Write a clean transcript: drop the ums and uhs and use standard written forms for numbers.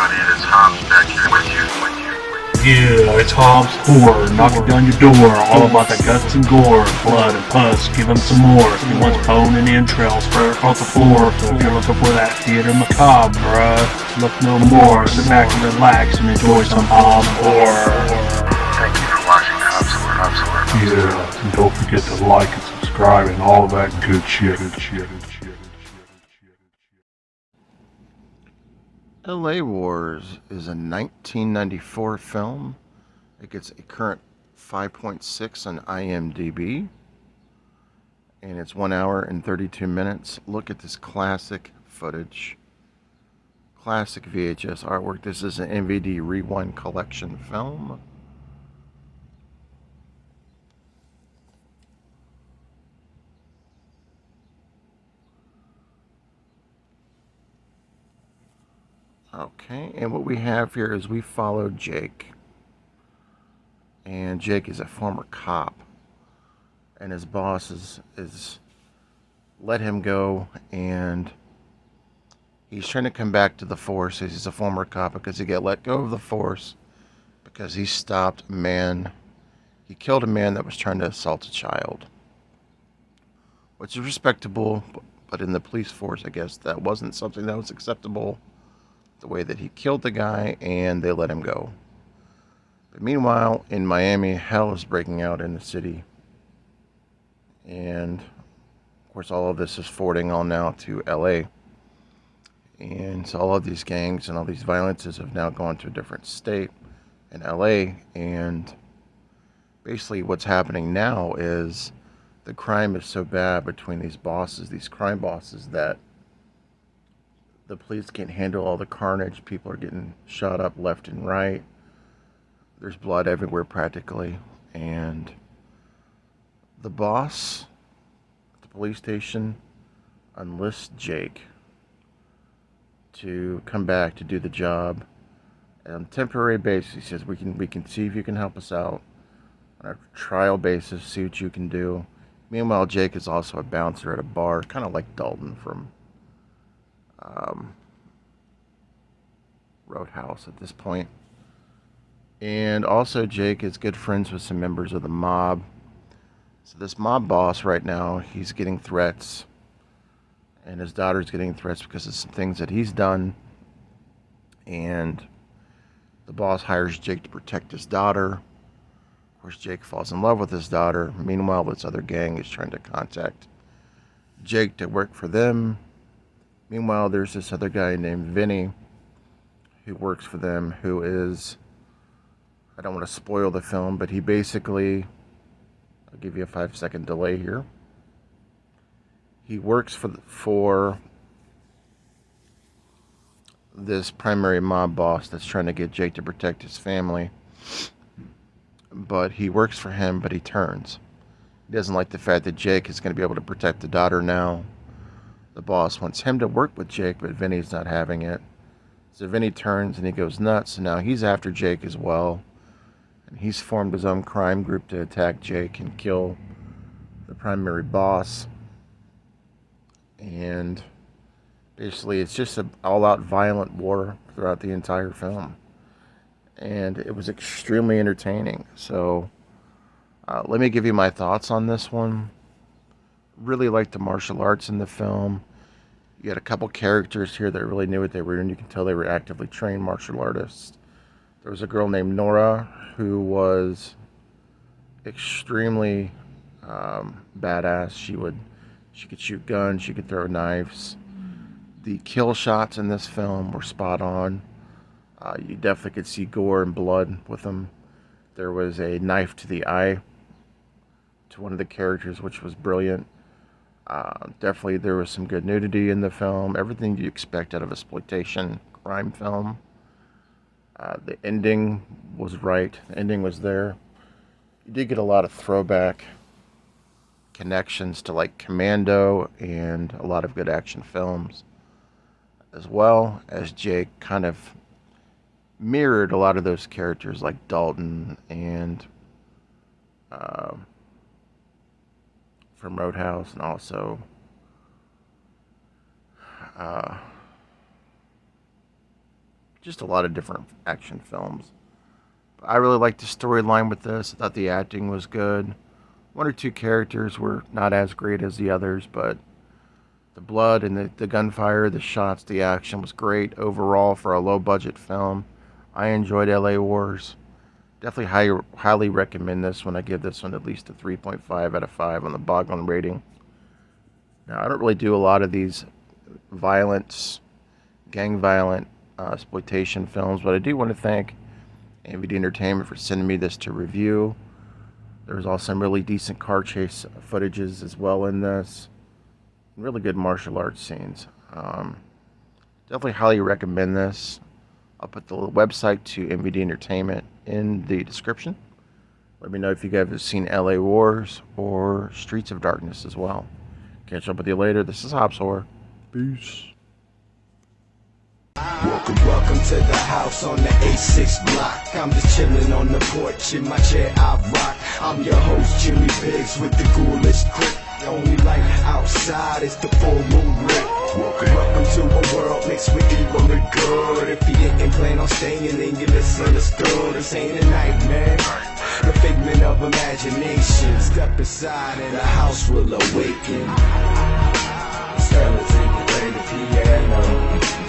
everybody, it is Hobbs back here with you. Yeah, it's Hobbs Horror, knocking down your door, all about the guts and gore, blood and pus, give him some more. He wants bone and entrails spread across the floor, so if you're looking for that theater macabre, look no more. Sit back and relax and enjoy some Hobbs Horror. Thank you for watching Hobbs Horror. Yeah, and don't forget to like and subscribe and all that good shit. LA Wars is a 1994 film. It gets a current 5.6 on IMDb. And it's 1 hour and 32 minutes. Look at this classic footage. Classic VHS artwork. This is an MVD Rewind collection film. Okay, and what we have here is we follow Jake. And Jake is a former cop. And his boss is let him go, and he's trying to come back to the force as he's a former cop because he got let go of the force because he stopped a man. He killed a man that was trying to assault a child, which is respectable, but in the police force, I guess that wasn't something that was acceptable, the way that he killed the guy, and they let him go. But meanwhile, in Miami, hell is breaking out in the city. And, of course, all of this is forwarding on now to LA. And so all of these gangs and all these violences have now gone to a different state in LA. And basically what's happening now is the crime is so bad between these bosses, these crime bosses, that the police can't handle all the carnage. People are getting shot up left and right. There's blood everywhere practically. And the boss at the police station enlists Jake to come back to do the job. And on a temporary basis, he says, we can see if you can help us out on a trial basis, see what you can do. Meanwhile, Jake is also a bouncer at a bar, kind of like Dalton from Roadhouse at this point. And also Jake is good friends with some members of the mob. So this mob boss right now, he's getting threats. And his daughter's getting threats because of some things that he's done. And the boss hires Jake to protect his daughter. Of course, Jake falls in love with his daughter. Meanwhile, this other gang is trying to contact Jake to work for them. Meanwhile, there's this other guy named Vinny who works for them, who is, I don't want to spoil the film, but he basically, I'll give you a 5-second delay here. He works for this primary mob boss that's trying to get Jake to protect his family. But he works for him, but he turns. He doesn't like the fact that Jake is going to be able to protect the daughter now. The boss wants him to work with Jake, but Vinny's not having it. So Vinny turns and he goes nuts, and now he's after Jake as well. And he's formed his own crime group to attack Jake and kill the primary boss. And basically it's just an all-out violent war throughout the entire film. And it was extremely entertaining. So let me give you my thoughts on this one. Really liked the martial arts in the film. You had a couple characters here that really knew what they were doing. You can tell they were actively trained martial artists. There was a girl named Nora who was extremely badass. She could shoot guns, she could throw knives. The kill shots in this film were spot on. You definitely could see gore and blood with them. There was a knife to the eye to one of the characters, which was brilliant. Definitely there was some good nudity in the film. Everything you expect out of a exploitation crime film. The ending was right. The ending was there. You did get a lot of throwback connections to like Commando and a lot of good action films, as well as Jake kind of mirrored a lot of those characters like Dalton and from Roadhouse, and also just a lot of different action films. I really liked the storyline with this. I thought the acting was good. One or two characters were not as great as the others, but the blood and the gunfire, the shots, the action was great overall for a low budget film. I enjoyed LA Wars. Definitely highly recommend this one. I give this one at least a 3.5 out of 5 on the Boglin rating. Now, I don't really do a lot of these gang violent exploitation films, but I do want to thank MVD Entertainment for sending me this to review. There's also some really decent car chase footages as well in this. Really good martial arts scenes. Definitely highly recommend this. I'll put the website to MVD Entertainment in the description. Let me know if you guys have seen LA Wars or Streets of Darkness as well. Catch up with you later. This is Hobbs Horror. Peace. Welcome to the house on the A6 block. I'm just chilling on the porch in my chair I rock. I'm your host Jimmy Biggs with the ghoulish clip. The only light outside is the full moon lit. Welcome to a world mixed with evil and good. If you didn't plan on staying, then you misunderstood. This ain't a nightmare, the figment of imagination. Step aside and the house will awaken. Skeletons play the piano.